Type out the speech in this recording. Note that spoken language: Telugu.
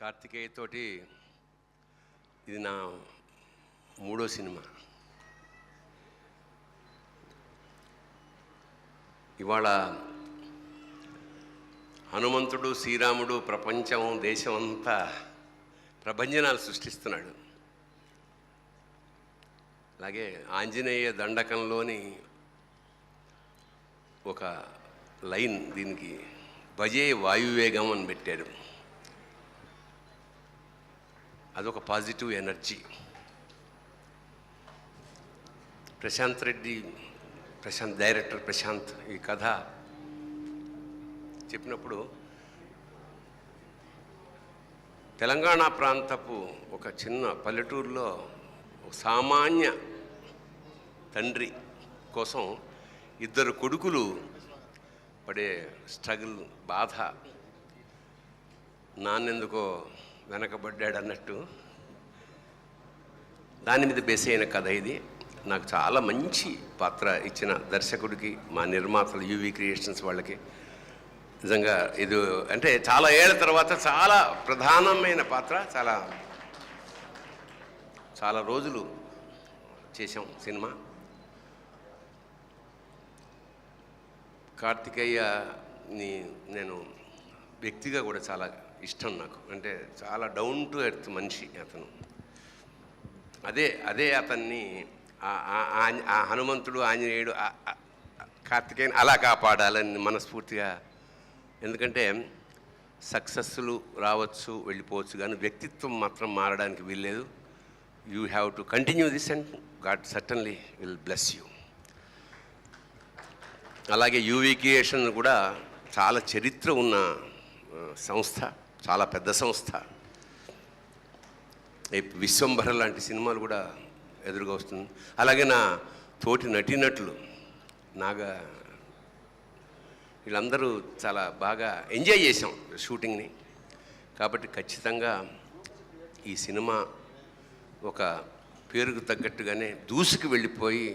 కార్తికేయ తోటి ఇది నా మూడో సినిమా. ఇవాళ హనుమంతుడు, శ్రీరాముడు ప్రపంచం, దేశం అంతా ప్రభంజనాలు సృష్టిస్తున్నాడు. అలాగే ఆంజనేయ దండకంలోని ఒక లైన్ దీనికి భజే వాయువేగం అని పెట్టారు. అదొక positive energy. Prashanth Reddy, director Prashanth ఈ కథ చెప్పినప్పుడు తెలంగాణ ప్రాంతపు ఒక చిన్న పల్లెటూరులో ఒక సామాన్య తండ్రి కోసం ఇద్దరు కొడుకులు పడే స్ట్రగుల్, బాధ, నాన్నెందుకో వెనకబడ్డాడు అన్నట్టు దాని మీద బేస్ అయిన కథ ఇది. నాకు చాలా మంచి పాత్ర ఇచ్చిన దర్శకుడికి, మా నిర్మాతలు యూవీ క్రియేషన్స్ వాళ్ళకి నిజంగా ఇది అంటే చాలా ఏళ్ళ తర్వాత చాలా ప్రధానమైన పాత్ర. చాలా రోజులు చేశాం సినిమా. కార్తికేయని నేను వ్యక్తిగా కూడా చాలా ఇష్టం నాకు. అంటే చాలా డౌన్ టు ఎర్త్ మనిషి అతను. అదే అతన్ని ఆ హనుమంతుడు, ఆంజనేయుడు, కార్తికేయని అలా కాపాడాలని మనస్ఫూర్తిగా. ఎందుకంటే సక్సెస్లు రావచ్చు, వెళ్ళిపోవచ్చు, కానీ వ్యక్తిత్వం మాత్రం మారడానికి వీల్లేదు. You have to continue this and God certainly will bless you. అలాగే యూవీ క్రియేషన్ కూడా చాలా చరిత్ర ఉన్న సంస్థ, చాలా పెద్ద సంస్థ. విశ్వంభర లాంటి సినిమాలు కూడా ఎదురుగా వస్తుంది. అలాగే నా తోటి నటీనటులు నాగా, వీళ్ళందరూ చాలా బాగా ఎంజాయ్ చేసాం షూటింగ్ని. కాబట్టి ఖచ్చితంగా ఈ సినిమా ఒక పేరుకు తగ్గట్టుగానే దూసుకు వెళ్ళిపోయి